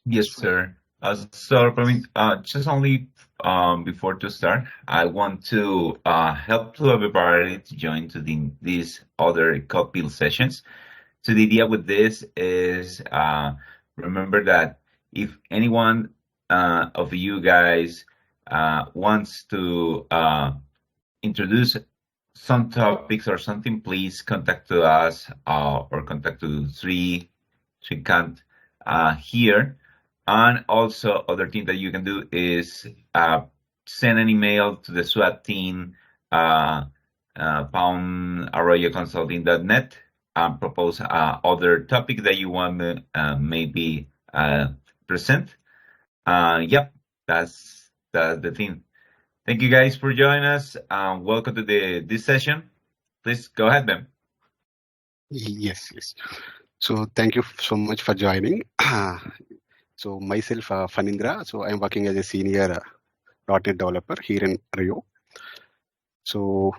Yes, sir. So, I mean, just only before to start, I want to help to everybody to join to these other code sessions. So the idea with this is remember that if anyone of you guys wants to introduce some topics or something, please contact to us or contact to Srikant here. And also, other thing that you can do is send an email to the SWAT team, pound@arroyoconsulting.net, and propose other topic that you want to maybe present. Yep, that's the thing. Thank you guys for joining us. Welcome to this session. Please go ahead, Ben. Yes, yes. So thank you so much for joining. So myself, Fanindra. So I'm working as a senior .NET developer here in Rio. So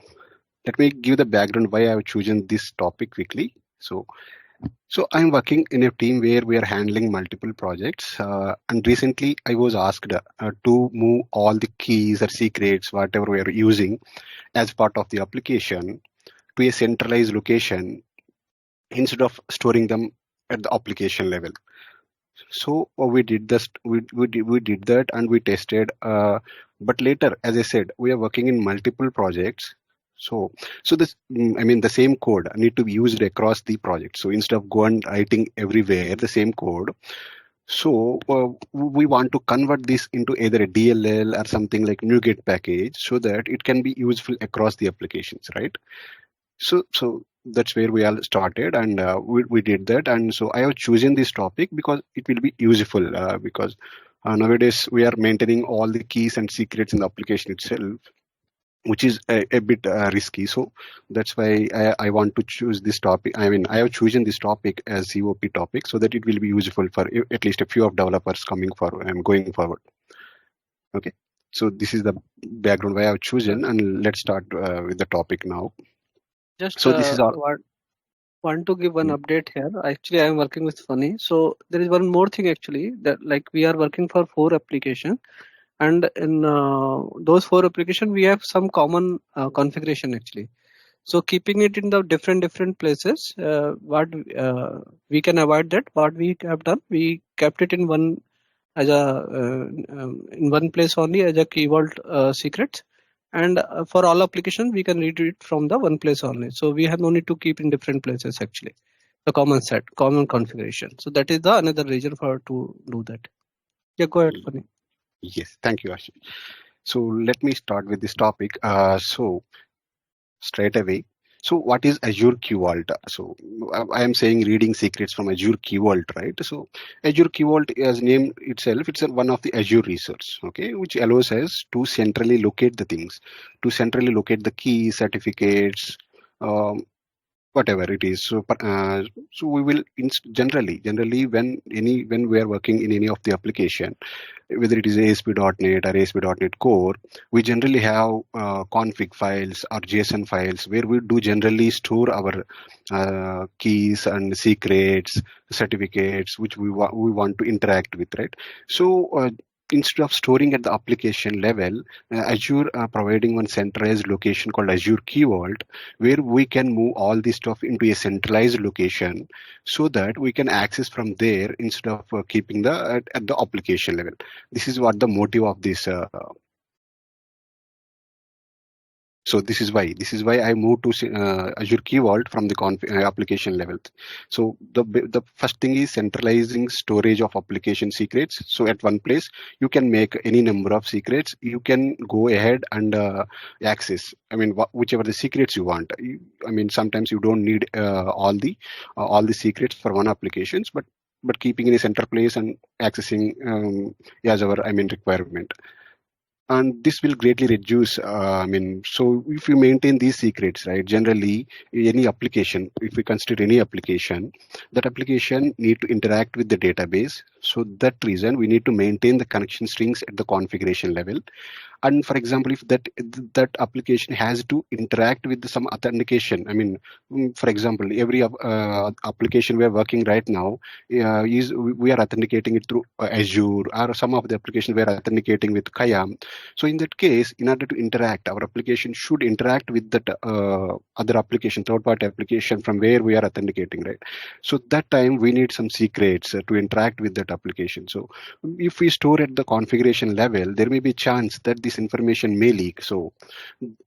let me give the background why I've chosen this topic quickly. So I'm working in a team where we are handling multiple projects. And recently I was asked to move all the keys or secrets, whatever we are using as part of the application, to a centralized location instead of storing them at the application level. So we did this, we did that, and we tested. But later, as I said, we are working in multiple projects. So this, I mean, the same code need to be used across the project. So instead of going writing everywhere the same code, so we want to convert this into either a DLL or something like NuGet package, so that it can be useful across the applications, right? So that's where we all started, and we did that. And so I have chosen this topic because it will be useful, because nowadays we are maintaining all the keys and secrets in the application itself, which is a bit risky. So that's why I want to choose this topic. I mean, I have chosen this topic as COP topic so that it will be useful for at least a few of developers coming forward and going forward. Okay, so this is the background why I've chosen, and let's start with the topic now. Just So this is our want to give one update here. Actually, I am working with Funny. So there is one more thing actually, that like we are working for 4 applications, and in those 4 applications we have some common configuration actually. So keeping it in the different places, what we can avoid that. What we have done, we kept it in one as a in one place only as a key vault secrets. And for all applications, we can read it from the one place only. So we have no need to keep in different places actually. The common set, common configuration. So that is the another reason for to do that. Yeah, go ahead, Funny. Yes, thank you, Ashish. So let me start with this topic. So straight away. So what is Azure Key Vault? So I am saying reading secrets from Azure Key Vault, right? So Azure Key Vault, as name itself, it's one of the Azure resource, okay, which allows us to centrally locate the things, to centrally locate the keys, certificates, whatever it is. So we will generally when we are working in any of the application, whether it is ASP.NET or ASP.NET Core, we generally have config files or JSON files where we do generally store our keys and secrets, certificates, which we want to interact with, right? So instead of storing at the application level, Azure providing one centralized location called Azure Key Vault, where we can move all this stuff into a centralized location so that we can access from there instead of keeping at the application level. This is what the motive of this. So this is why I moved to Azure Key Vault from the application level. So the first thing is centralizing storage of application secrets. So at one place you can make any number of secrets. You can go ahead and access. I mean, whichever the secrets you want. I mean, sometimes you don't need all the secrets for one applications, but keeping in a center place and accessing as our requirement. And this will greatly reduce, so if we maintain these secrets, right, generally any application, if we consider any application, that application need to interact with the database. So that reason we need to maintain the connection strings at the configuration level. And for example, if that application has to interact with some authentication, I mean, for example, every application we are working right now is we are authenticating it through Azure, or some of the applications we are authenticating with Kaya. So in that case, in order to interact, our application should interact with that other application, third-party application from where we are authenticating, right? So that time we need some secrets to interact with that application. So if we store at the configuration level, there may be chance that this information may leak. So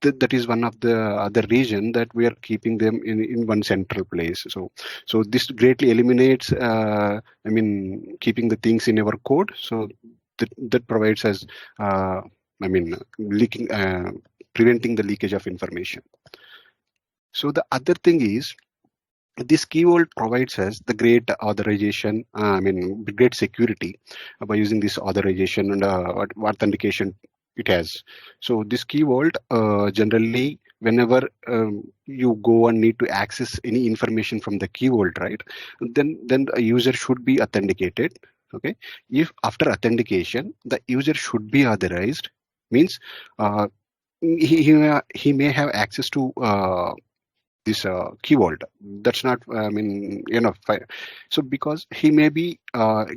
that is one of the other reason that we are keeping them in one central place. So this greatly eliminates, I mean, keeping the things in our code. So that provides us, I mean, leaking, preventing the leakage of information. So the other thing is, this key vault provides us the great authorization, I mean, great security by using this authorization and authentication it has. So this key vault generally, whenever you go and need to access any information from the key vault, right, then a user should be authenticated. Okay, if after authentication the user should be authorized, means he may have access to this key vault. That's not, I mean, enough. So because he may be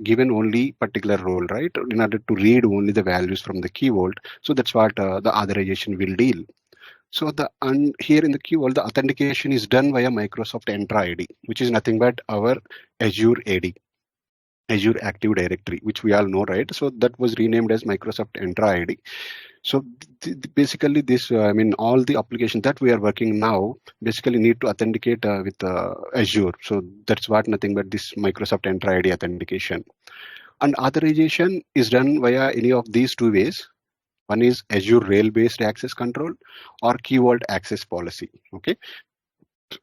given only particular role, right, in order to read only the values from the key vault. So that's what the authorization will deal. So here in the key vault, the authentication is done via Microsoft Entra ID, which is nothing but our Azure AD, Azure Active Directory, which we all know, right? So that was renamed as Microsoft Entra ID. So basically this, I mean, all the applications that we are working now basically need to authenticate with Azure. So that's what nothing but this Microsoft Entra ID authentication. And authorization is done via any of these two ways. One is Azure Rail-based access control or Key Vault access policy. Okay.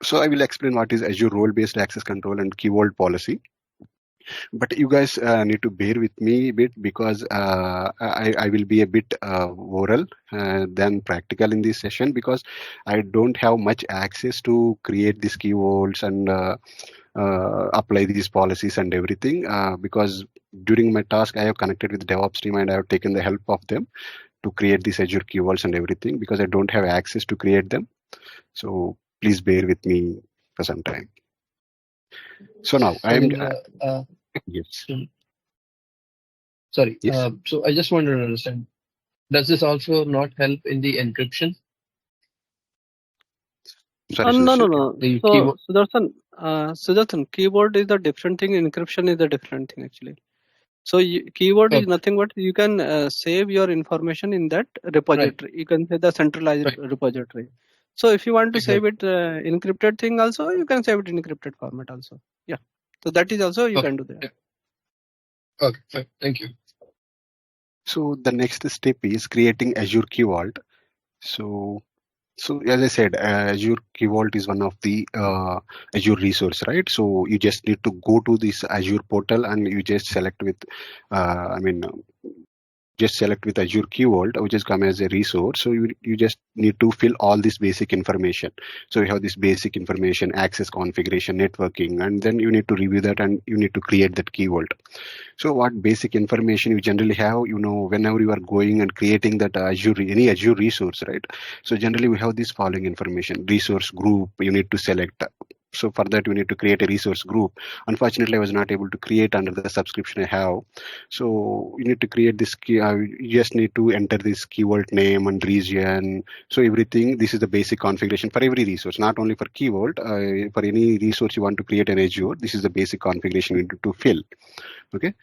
So I will explain what is Azure role-based access control and Key Vault policy. But you guys need to bear with me a bit because I will be a bit oral than practical in this session, because I don't have much access to create these key vaults and apply these policies and everything, because during my task I have connected with the DevOps team and I have taken the help of them to create these Azure key vaults and everything, because I don't have access to create them. So please bear with me for some time. So now I am yes. Sorry. Yes. So I just want to understand, does this also not help in the encryption? Sorry, No. The So Sudarshan, keyboard is a different thing. Encryption is a different thing actually. So keyword is nothing but you can save your information in that repository. Right. You can say the centralized repository. So if you want to save it encrypted thing also, you can save it in encrypted format also. Yeah. So that is also you can do that. Yeah. Okay, fine. Thank you. So the next step is creating Azure Key Vault. So as I said, Azure Key Vault is one of the Azure resource, right? So you just need to go to this Azure portal and you just select with, just select with Azure Key Vault, which is come as a resource. So you just need to fill all this basic information. So you have this basic information, access configuration, networking, and then you need to review that and you need to create that Key Vault. So what basic information you generally have, whenever you are going and creating that any Azure resource, right? So generally we have this following information: resource group, you need to select. So for that, you need to create a resource group. Unfortunately, I was not able to create under the subscription I have. So you need to create this key. You just need to enter this Key Vault name and region. So everything, this is the basic configuration for every resource, not only for Key Vault. For any resource you want to create an Azure, this is the basic configuration you need to fill. Okay.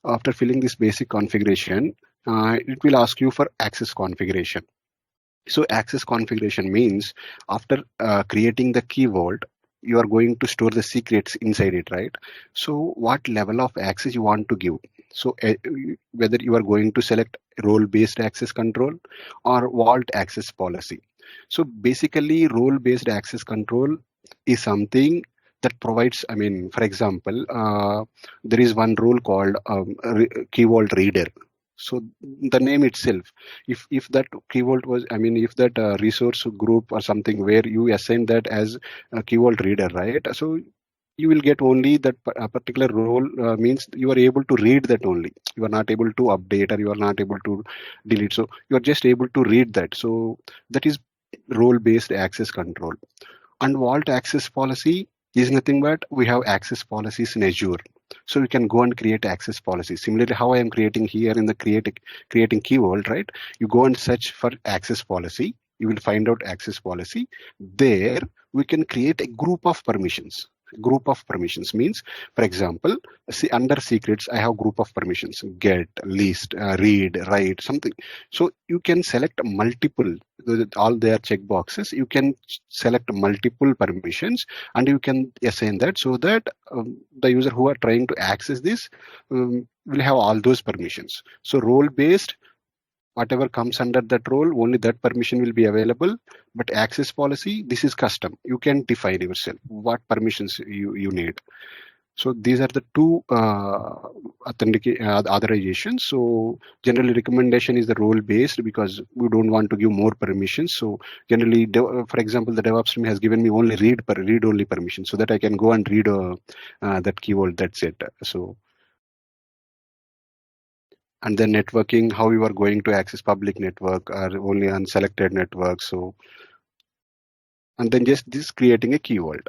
After filling this basic configuration, it will ask you for access configuration. So access configuration means after creating the Key Vault, you are going to store the secrets inside it, right? So what level of access you want to give. So whether you are going to select role-based access control or vault access policy. So basically role-based access control is something that provides, for example, there is one role called Key Vault reader. So the name itself, if that Key Vault was, if that resource group or something where you assign that as a Key Vault reader, right? So you will get only that particular role, means you are able to read that only. You are not able to update, or you are not able to delete. So you are just able to read that. So that is role based access control. And vault access policy is nothing but we have access policies in Azure. So you can go and create access policies. Similarly, how I am creating here in the creating key vault, right? You go and search for access policy. You will find out access policy. There we can create a group of permissions. Group of permissions means, for example, see under secrets, I have group of permissions: get, list, read, write, something. So you can select multiple, all their checkboxes. You can select multiple permissions, and you can assign that, so that the user who are trying to access this will have all those permissions. So role based, whatever comes under that role, only that permission will be available. But access policy, this is custom. You can define yourself what permissions you need. So these are the two authorizations. So generally recommendation is the role based, because we don't want to give more permissions. So generally, for example, the DevOps team has given me only read only permission, so that I can go and read that keyword. That's it. So, and then networking, how you are going to access public network or only on selected network. So, and then just this creating a keyword.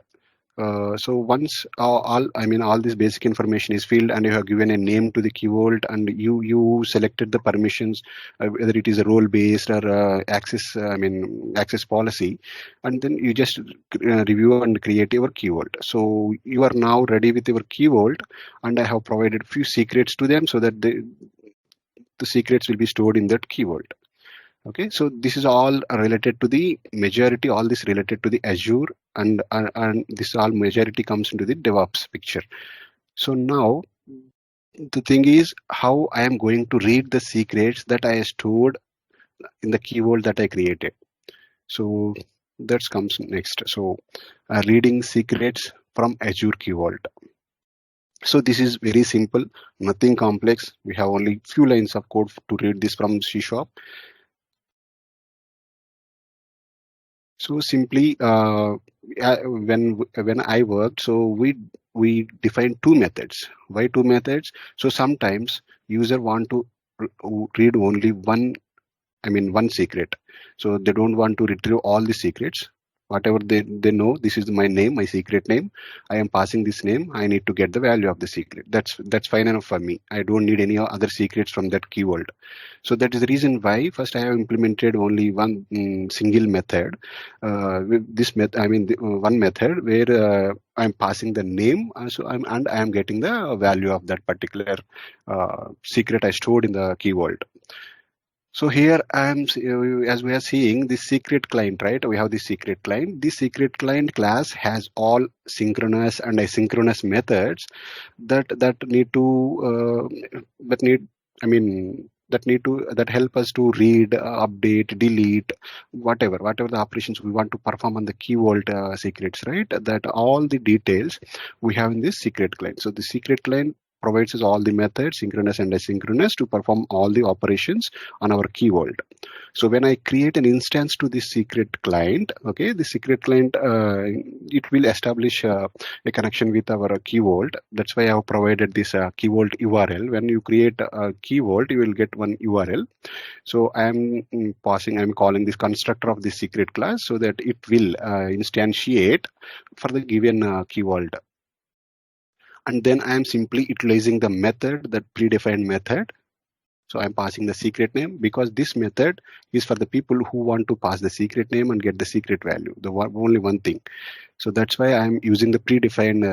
So once all this basic information is filled, and you have given a name to the keyword, and you selected the permissions, whether it is a role based or access policy, and then you just review and create your keyword. So you are now ready with your keyword, and I have provided few secrets to them, so that the secrets will be stored in that keyword. Okay, so this is all related to the majority, all this related to the Azure, and this all majority comes into the DevOps picture. So now the thing is how I am going to read the secrets that I stored in the keyword that I created. So that comes next. So reading secrets from Azure keyword. So this is very simple, nothing complex. We have only few lines of code to read this from C#. So simply, when I worked, so we defined two methods. Why two methods? So sometimes user want to read only one secret. So they don't want to retrieve all the secrets. Whatever they know, this is my name, my secret name. I am passing this name. I need to get the value of the secret. That's fine enough for me. I don't need any other secrets from that keyword. So that is the reason why first I have implemented only one single method. With this method, one method where I'm passing the name, and I am getting the value of that particular secret I stored in the keyword. So here I am, as we are seeing, this secret client, right? We have this secret client. This secret client class has all synchronous and asynchronous methods that need to that help us to read, update, delete, whatever the operations we want to perform on the keyword secrets, right? That all the details we have in this secret client. So the secret client provides us all the methods, synchronous and asynchronous, to perform all the operations on our keyword. So when I create an instance to this secret client, okay, the secret client, it will establish a connection with our keyword. That's why I have provided this keyword URL. When you create a keyword, you will get one URL. So I'm calling this constructor of this secret class, so that it will instantiate for the given keyword. And then I am simply utilizing the method, that predefined method. So I'm passing the secret name, because this method is for the people who want to pass the secret name and get the secret value, only one thing. So that's why I'm using the predefined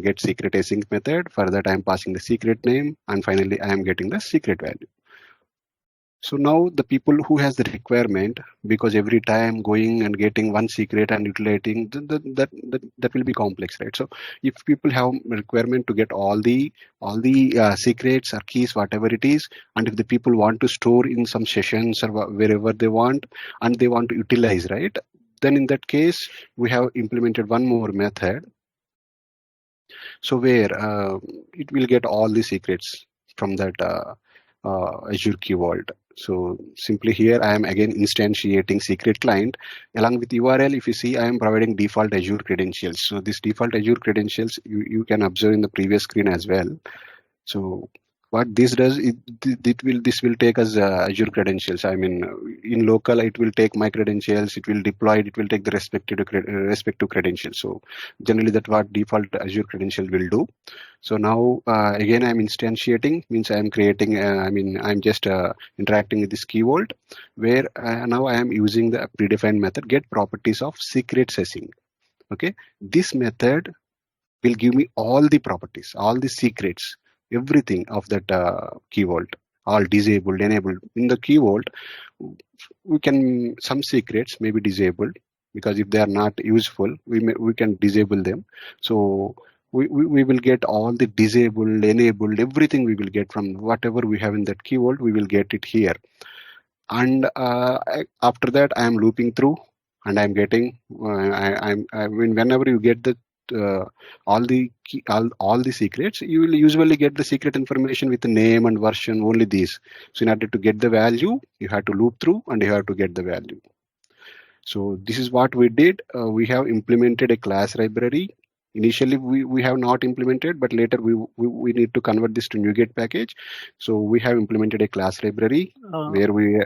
get secret async method. For that, I'm passing the secret name, and finally I am getting the secret value. So now the people who has the requirement, because every time going and getting one secret and utilizing that will be complex, right? So if people have requirement to get all the secrets or keys, whatever it is, and if the people want to store in some sessions or wherever they want, and they want to utilize, right? Then in that case, we have implemented one more method. So where it will get all the secrets from that Azure Key Vault. So simply here I am again instantiating secret client. Along with URL, if you see, I am providing default Azure credentials. So this default Azure credentials you can observe in the previous screen as well. So what this does, this will take as Azure credentials. I mean, in local, it will take my credentials. It will deploy it. It will take the respective credentials. So generally, that what default Azure credential will do. So now again, I'm instantiating, means I'm creating. I'm just interacting with this key vault, where now I am using the predefined method get properties of secret sessing. Okay, this method will give me all the properties, all the secrets, everything of that key vault, all disabled, enabled. In the key vault, we can, some secrets may be disabled because if they are not useful, we can disable them. So we will get all the disabled, enabled, everything we will get from whatever we have in that key vault, we will get it here. And after that, I am looping through and I'm getting, whenever you get the all the secrets, you will usually get the secret information with the name and version, only these. So in order to get the value, you have to loop through and you have to get the value. So this is what we did. We have implemented a class library. Initially we have not implemented, but later we need to convert this to NuGet package. So we have implemented a class library where we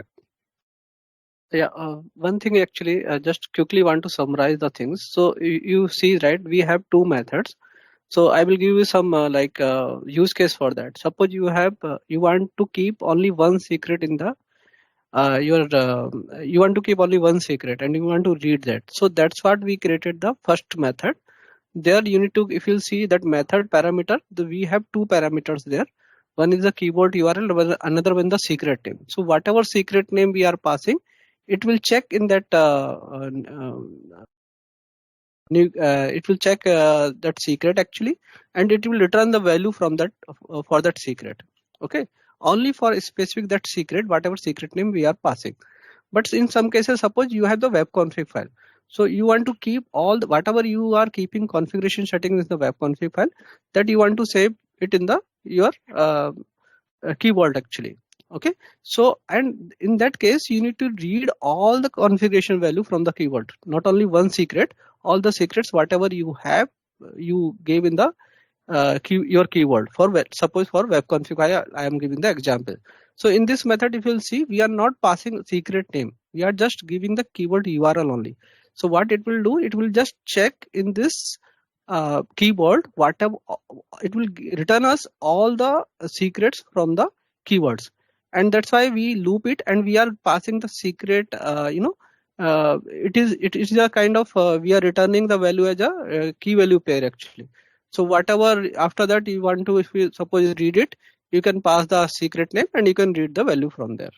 one thing actually, just quickly want to summarize the things. So you see, right, we have two methods. So I will give you some use case for that. Suppose you have you want to keep only one secret in the you want to keep only one secret and you want to read that. So that's what we created the first method. There you need to, if you see that method parameter, we have two parameters there. One is the keyboard URL, another one the secret name. So whatever secret name we are passing, it will check in that it will check that secret actually, and it will return the value from that for that secret. Okay, only for specific that secret, whatever secret name we are passing. But in some cases, suppose you have the web config file. So you want to keep all the, whatever you are keeping configuration settings in the web config file, that you want to save it in the your key vault actually. Okay, so and in that case you need to read all the configuration value from the key vault, not only one secret, all the secrets whatever you have, you gave in the your keyword for suppose for web config. I am giving the example. So in this method, if you'll see, we are not passing secret name, we are just giving the keyword URL only. So what it will do, it will just check in this keyword, whatever it will return us all the secrets from the keywords, and that's why we loop it and we are passing the secret. It is a kind of we are returning the value as a key value pair actually. So whatever after that you want to, if you suppose read it, you can pass the secret name and you can read the value from there,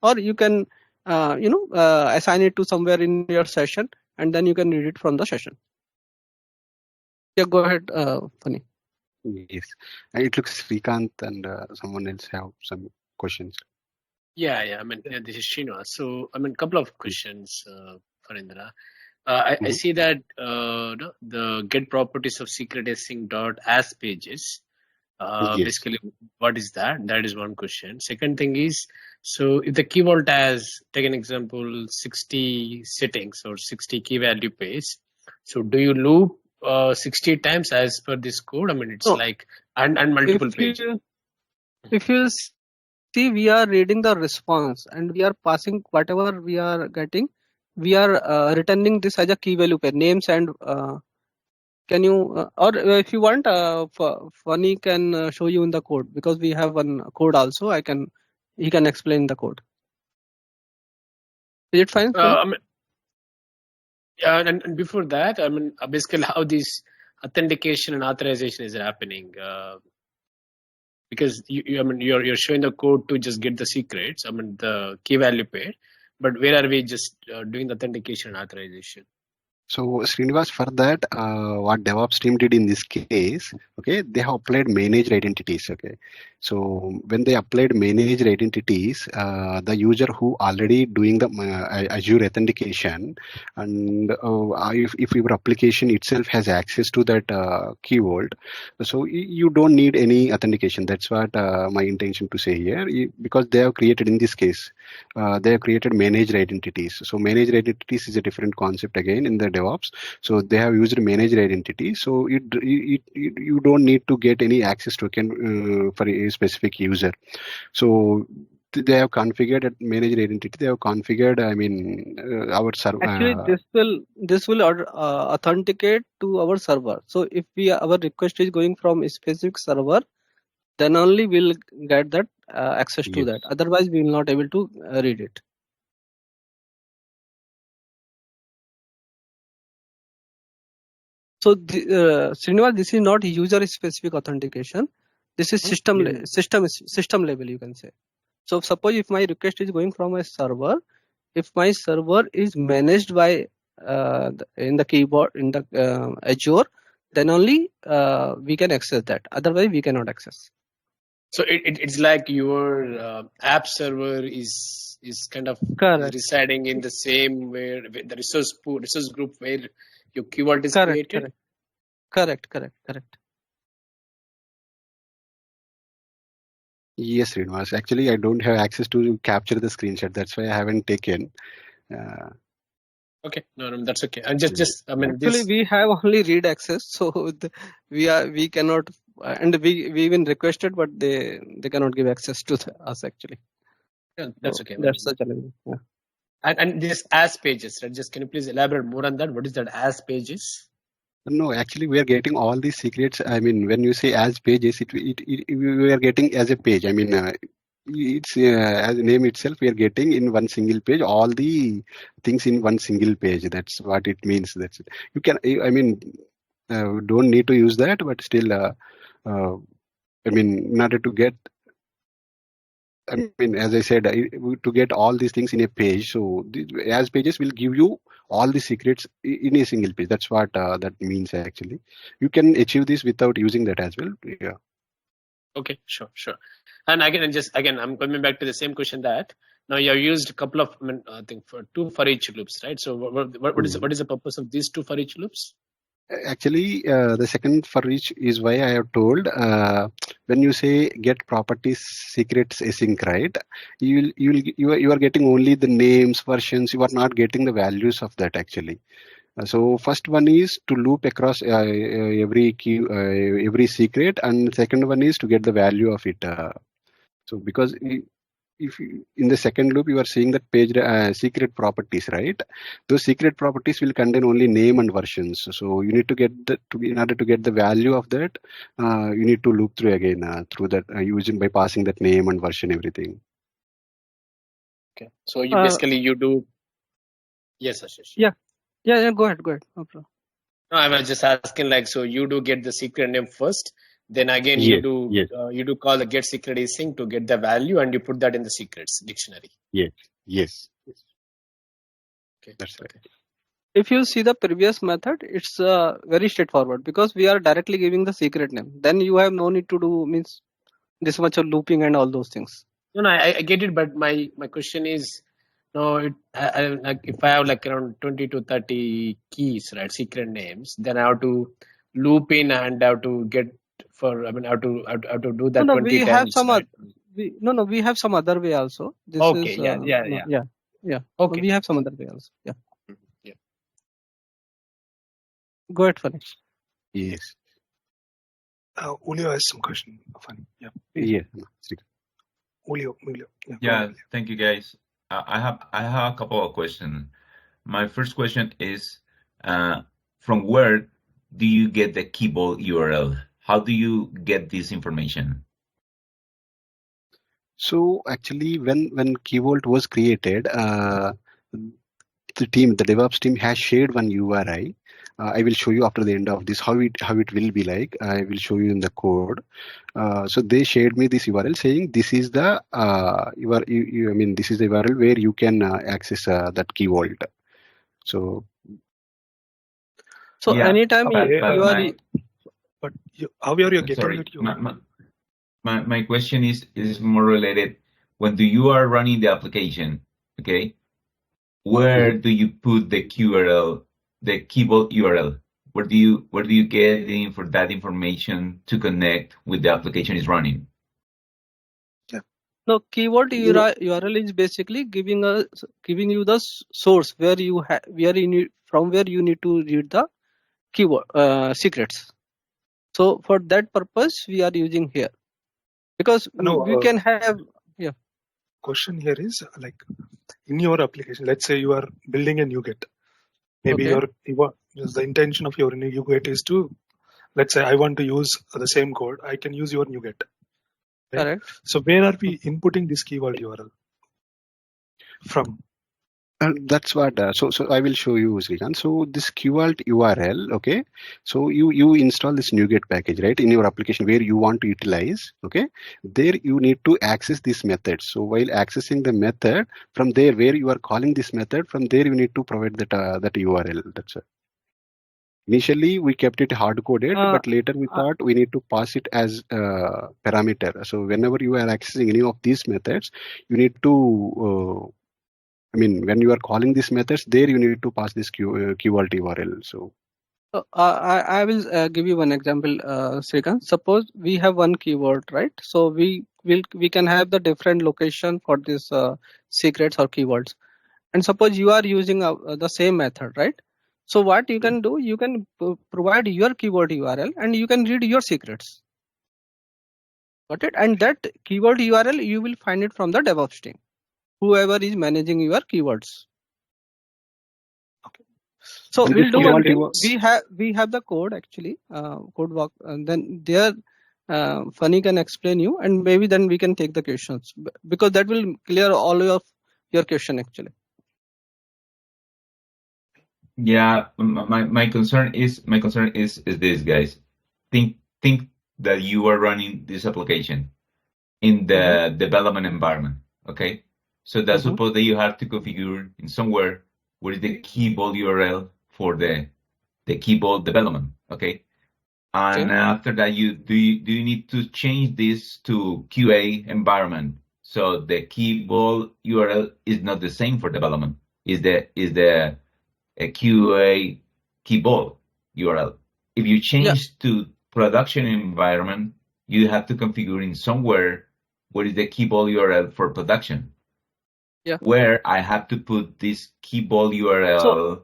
or you can assign it to somewhere in your session and then you can read it from the session. Yeah, go ahead, Funny. Yes, it looks Srikanth and someone else have some questions. Yeah. I mean, this is Srinivas. So, I mean, couple of questions for Indra. I see that the get properties of secret sessing dot as pages. Yes. Basically, what is that? That is one question. Second thing is, so if the key vault has, take an example, 60 settings or 60 key value pairs, so do you loop 60 times as per this code? I mean, it's like and multiple pages. If you see, we are reading the response and we are passing whatever we are getting. We are returning this as a key value pair, names and can you or if you want, Funny can show you in the code, because we have one code also. He can explain the code. Is it fine? I mean, yeah, and before that, I mean, basically how this authentication and authorization is happening. Because I mean, you're showing the code to just get the secrets. I mean, the key value pair, but where are we just doing the authentication and authorization? So Srinivas, for that, what DevOps team did in this case, okay, they have applied managed identities. Okay, so when they applied managed identities, the user who already doing the Azure authentication, and if your application itself has access to that key vault, so you don't need any authentication. That's what my intention to say here, because they have created in this case, they have created managed identities. So managed identities is a different concept again in the DevOps. So they have used managed identity. So you don't need to get any access token for a specific user. So they have configured a managed identity. They have configured, I mean, our server. Actually, this will authenticate to our server. So if our request is going from a specific server, then only we'll get that access to Yes. that. Otherwise, we will not able to read it. So, Srinivas, this is not user-specific authentication. This is system level, you can say. So, suppose if my request is going from a server, if my server is managed by in the keyboard in the Azure, then only we can access that. Otherwise, we cannot access. So it's like your app server is kind of Correct. residing in the same where the resource group where your key vault is Correct. created. Correct. Yes, Srinivas. Actually, I don't have access to capture the screenshot. That's why I haven't taken. Okay, no, that's okay. And just I mean, Actually, this we have only read access, so we cannot, and we even requested, but they cannot give access to us actually. yeah, that's So okay. that's the challenge. Yeah. And this as pages, right? Just can you please elaborate more on that? What is that as pages? No, actually, we are getting all these secrets. I mean, when you say as pages, we are getting as a page. I mean, it's as a name itself. We are getting in one single page all the things in one single page. That's what it means. That's it. You can. I mean, don't need to use that, but still, I mean, in order to get. I mean, as I said, to get all these things in a page, so as pages will give you all the secrets in a single page. That's what that means actually. You can achieve this without using that as well. Yeah. Okay, sure. And again, I'm coming back to the same question that now you have used a couple of, I think for two for each loops, right? So what is the purpose of these two for each loops? Actually, the second for each is why I have told when you say get properties secrets async, right? You are getting only the names, versions. You are not getting the values of that actually. So first one is to loop across every key, every secret, and second one is to get the value of it. So because if you, in the second loop you are seeing that page secret properties, right? Those secret properties will contain only name and versions. So you need to get that in order to get the value of that, you need to loop through again through that using by passing that name and version everything. Okay, so you basically you do. Yes, Ashish. Yeah. Go ahead. No problem. No, I was just asking like, so you do get the secret name first, then again Yes, you do call the get secret async to get the value, and you put that in the secrets dictionary. Yes. Okay, That's right. If you see the previous method, it's very straightforward because we are directly giving the secret name. Then you have no need to do means this much of looping and all those things. No, I get it, but my question is, no, like if I have like around 20 to 30 keys, right, secret names, then I have to loop in and have to get for, I mean, how to do that 20 we times. have some right? we have some other way also. This Okay, is yeah. Okay, we have some other way also. Yeah. Go ahead, Fanish. Yes. Julio has some question. Funny. Yeah. Yeah. Julio. Yeah, thank you guys. I have a couple of questions. My first question is, from where do you get the key vault URL? How do you get this information? So actually, when Key Vault was created, the DevOps team has shared one URI. I will show you after the end of this how it will be like. I will show you in the code. So they shared me this URL saying this is the this is the URL where you can access that Key Vault. So So Yeah, anytime but you are But how are you getting sorry, it? my question is more related. When you are running the application, okay, where do you put the QRL, the keyboard URL? Where do you get for that information to connect with the application is running? no keyword URL is basically giving you the source where you from where you need to read the keyword secrets. So for that purpose we are using here, because we can have Question here is like in your application. Let's say you are building a NuGet. Maybe the intention of your NuGet is to, let's say I want to use the same code. I can use your NuGet. Right? Correct. So where are we inputting this keyword URL from? That's what. So I will show you, Srikanth. So this QAlt URL, okay. So you install this NuGet package, right, in your application where you want to utilize, okay. There you need to access this method. So while accessing the method, from there where you are calling this method, from there you need to provide that URL. That's it. Initially, we kept it hard-coded, but later we thought we need to pass it as a parameter. So whenever you are accessing any of these methods, you need to when you are calling these methods, there you need to pass this QAlt URL. So I will give you one example, Srikanth. Suppose we have one keyword, right? So we can have the different location for this secrets or keywords. And suppose you are using the same method, right? So what you can do, you can provide your keyword URL and you can read your secrets. Got it? And that keyword URL, you will find it from the DevOps team, whoever is managing your keywords. So and we'll do one thing. keyword We have the code actually, code walk, and then there Funny can explain you, and maybe then we can take the questions, because that will clear all of your question actually. Yeah, my concern is this, guys. Think that you are running this application in the development environment, okay? So that's suppose that you have to configure in somewhere where is the keyboard URL for the keyboard development, okay? And after that, do you need to change this to QA environment? So the keyboard URL is not the same for development. Is the a QA keyboard URL. If you change to production environment, you have to configure in somewhere what is the keyboard URL for production. Yeah. Where I have to put this keyboard URL.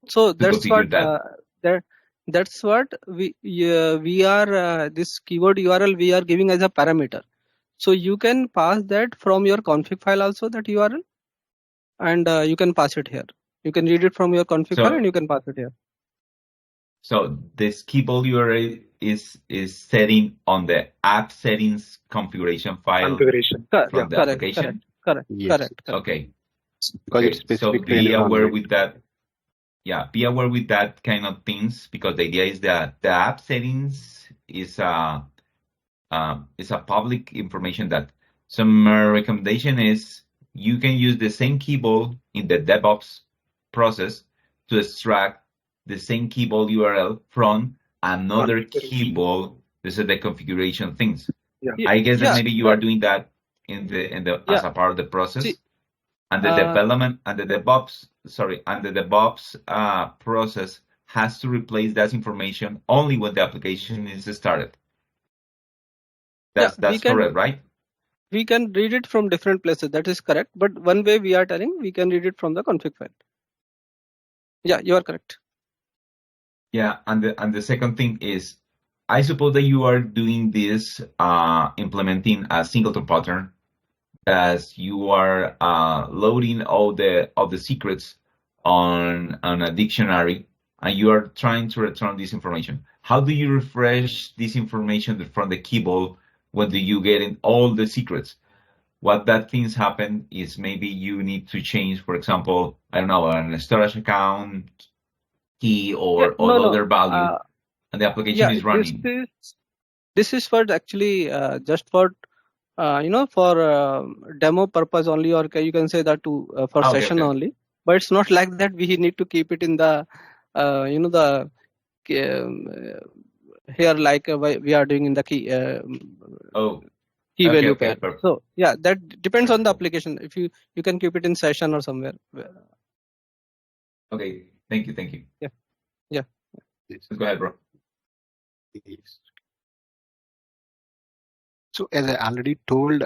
So that's what that. That's what we are this keyword URL we are giving as a parameter. So you can pass that from your config file also, that URL, and you can pass it here. You can read it from your config file and you can pass it here. So this keyboard URL is setting on the app settings configuration file from the application. Correct. Okay. So be aware with that. Yeah, be aware with that kind of things, because the idea is that the app settings is a public information. That some recommendation is you can use the same keyboard in the DevOps process to extract the same keyboard URL from another keyboard. This is the configuration things. I guess that maybe you are doing that in the as a part of the process. And the development and the DevOps, process has to replace that information only when the application is started. That's correct, right? We can read it from different places. That is correct. But one way we are telling, we can read it from the config file. Yeah, you are correct. Yeah, and the second thing is, I suppose that you are doing this implementing a singleton pattern, as you are loading all the secrets on a dictionary, and you are trying to return this information. How do you refresh this information from the keyboard when you get in all the secrets? What that things happen is maybe you need to change, for example, I don't know, a storage account key or other value, and the application is running. This is for actually just for for demo purpose only, or you can say that for session only. But it's not like that we need to keep it in the the here like we are doing in the Oh, key okay, value okay, pair. perfect. So yeah, that depends on the Perfect. application. If you can keep it in session or somewhere. Okay, thank you, thank you. Yeah, yeah. Yes. Go ahead, bro. Yes. So as I already told,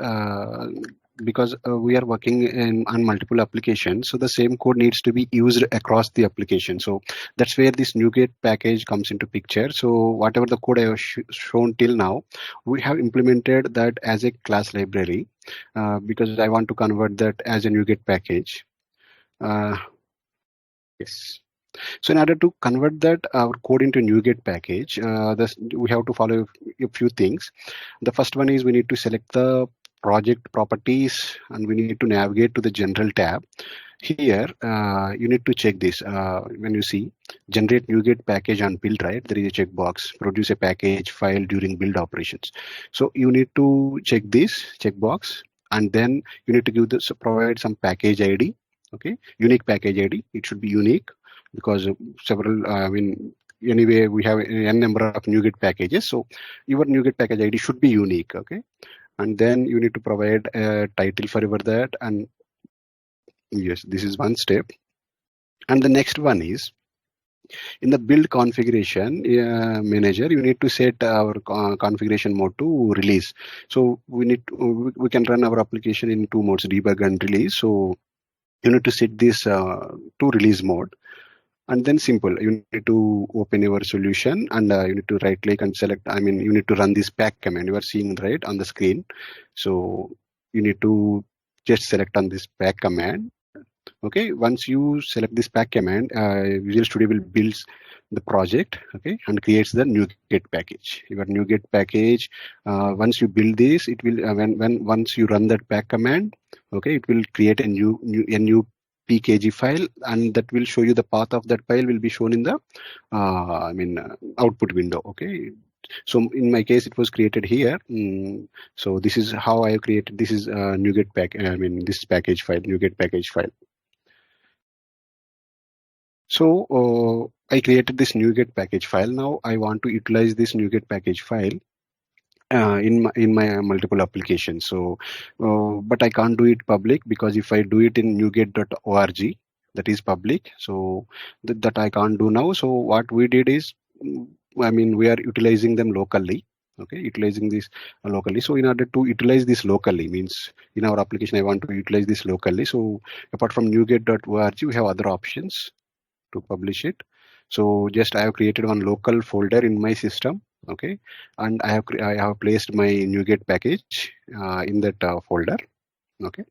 because we are working on multiple applications, so the same code needs to be used across the application. So that's where this NuGet package comes into picture. So whatever the code I have shown till now, we have implemented that as a class library because I want to convert that as a NuGet package. Yes. So in order to convert that our code into NuGet package, we have to follow a few things. The first one is we need to select the project properties and we need to navigate to the general tab. Here, you need to check this. When you see generate NuGet package on build, right? There is a checkbox, produce a package file during build operations. So you need to check this checkbox and then you need to give this, provide some package ID. Okay, unique package ID. It should be unique because several, anyway, we have n number of NuGet packages. So your NuGet package ID should be unique. Okay, and then you need to provide a title for your that. And yes, this is one step. And the next one is in the build configuration manager, you need to set our configuration mode to release. So we can run our application in two modes, debug and release. So you need to set this to release mode. And then simple, you need to open your solution and you need to right click and select, you need to run this pack command you are seeing right on the screen. So you need to just select on this pack command. Okay, once you select this pack command, Visual Studio will build the project, okay, and creates the NuGet package. Your NuGet package, once you build this, it will when once you run that pack command, okay, it will create a new pkg file, and that will show you the path of that file will be shown in the output window. Okay, so in my case it was created here. So this is how I have created. This is NuGet pack. This package file, NuGet package file. So I created this NuGet package file. Now I want to utilize this NuGet package file in my multiple applications. So, but I can't do it public because if I do it in NuGet.org, that is public. So that I can't do now. So what we did is, we are utilizing them locally. Okay, utilizing this locally. So in order to utilize this locally means in our application, I want to utilize this locally. So apart from NuGet.org, we have other options to publish it. So just I have created one local folder in my system. Okay, and I have placed my NuGet package in that folder. Okay,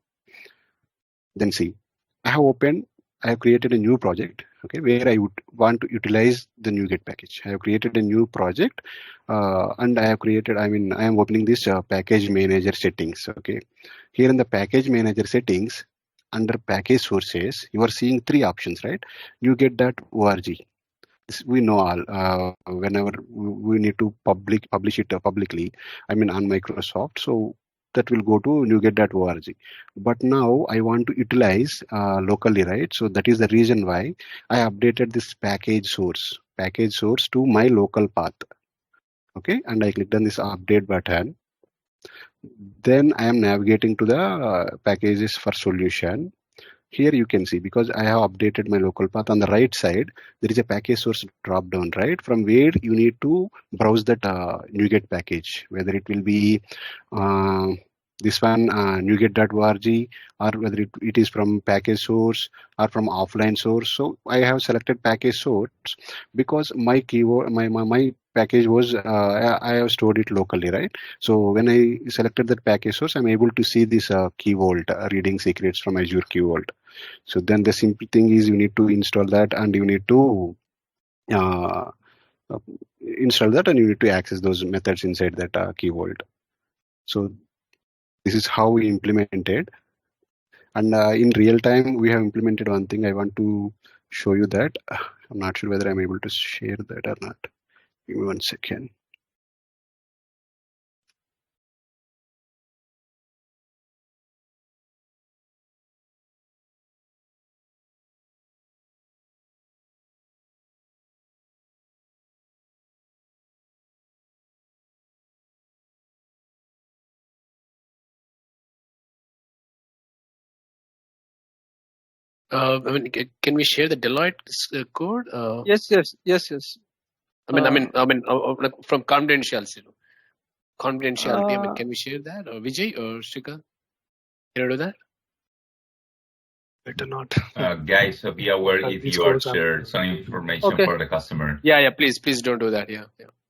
then see, I have created a new project. Okay, where I would want to utilize the NuGet package. I have created a new project, and I am opening this package manager settings. Okay, here in the package manager settings, under package sources, you are seeing three options, right? NuGet.org. We know all. Whenever we need to publish it publicly, on Microsoft, so that will go to NuGet.org. But now I want to utilize locally, right? So that is the reason why I updated this package source to my local path. Okay, and I clicked on this update button. Then I am navigating to the packages for solution. Here you can see, because I have updated my local path, on the right side there is a package source drop down, right, from where you need to browse that NuGet package, whether it will be uh, this one NuGet.org, or whether it is from package source or from offline source. So I have selected package source because my keyword, my package was I have stored it locally, right? So when I selected that package source, I'm able to see this key vault, reading secrets from Azure key vault. So then the simple thing is you need to install that, and you need to uh, uh, install that, and you need to access those methods inside that key vault. So this is how we implemented. And in real time, we have implemented one thing. I want to show you that. I'm not sure whether I'm able to share that or not. Give me 1 second. I mean, can we share the Deloitte code? Yes. I mean, like from confidentiality. Confidentiality. I mean, can we share that? Or Vijay or Shrikant? Can you do that? Better not. Guys, so be aware if These you are codes are- shared some information Okay. for the customer. Yeah. Please don't do that. Yeah.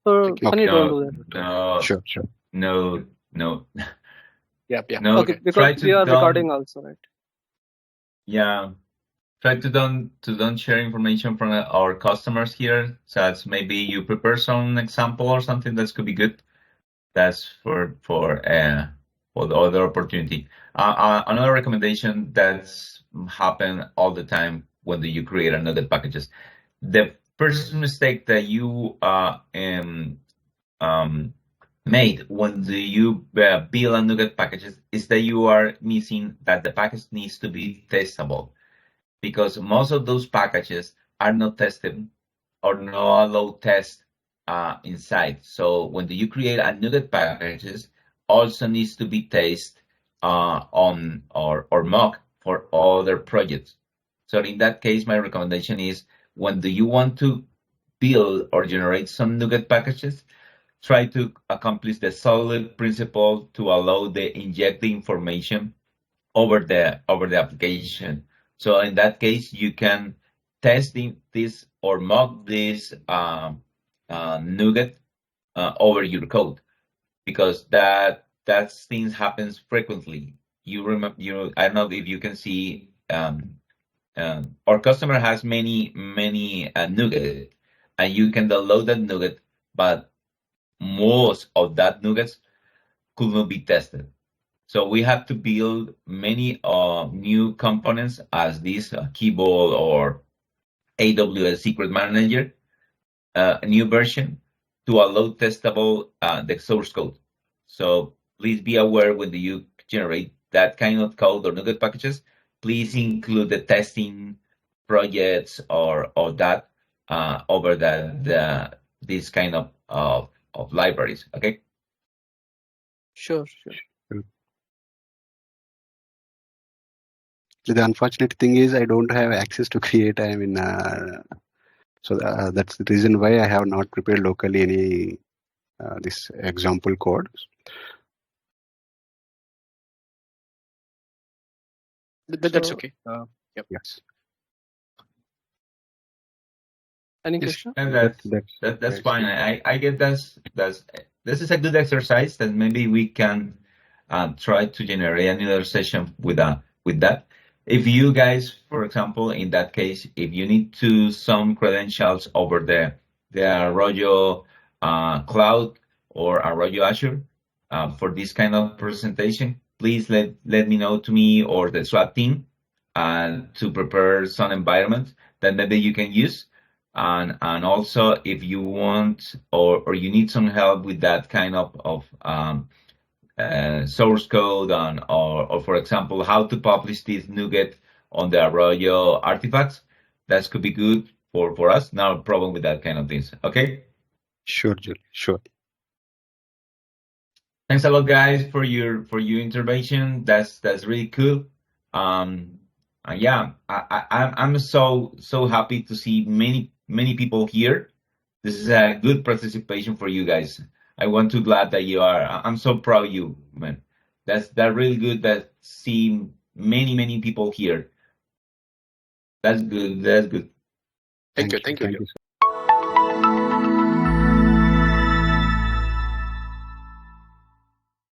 So Thank you. Funny, don't do No, that. no, Sure. no, Yeah. no. Okay, because Try we to are recording also, right? yeah. Try to don't share information from our customers here. So that's maybe you prepare some example or something that could be good. That's for the other opportunity. Another recommendation that's happen all the time when you create another packages. The first mistake that you made when you build a NuGet packages is that you are missing that the package needs to be testable, because most of those packages are not tested or no allow test inside. So when you create a NuGet packages, also needs to be tested on or mock for other projects. So in that case, my recommendation is when do you want to build or generate some NuGet packages, try to accomplish the solid principle to allow the inject the information over the application. So in that case, you can test this or mock this NuGet over your code, because that things happens frequently. You remember, I don't know if you can see, our customer has many NuGet, and you can download that NuGet, but most of that NuGets could not be tested. So we have to build many new components as this keyboard or AWS Secret Manager, a new version to allow testable the source code. So please be aware when you generate that kind of code or NuGet packages, please include the testing projects or that over this kind of libraries. Okay. Sure. The unfortunate thing is I don't have access to create. I mean, so that's the reason why I have not prepared locally any this example code. That's okay. Yes. Any Yes, question? and that's right. fine. I get this is a good exercise that maybe we can try to generate another session with that. If you guys, for example, in that case, if you need to some credentials over the Arroyo Cloud or Arroyo Azure for this kind of presentation, please let me know to me or the SWAT team to prepare some environment that maybe you can use. And also, if you want or you need some help with that kind of source code or for example, how to publish this NuGet on the Arroyo artifacts, that could be good for us. No problem with that kind of things. Okay. Sure, Julie. Sure. Thanks a lot, guys, for your intervention. That's really cool. Yeah, I'm so happy to see many people here. This is a good participation for you guys. I want to glad that you are. I'm so proud of you, man. That's really good that see many people here. That's good. Thank you. Thank you.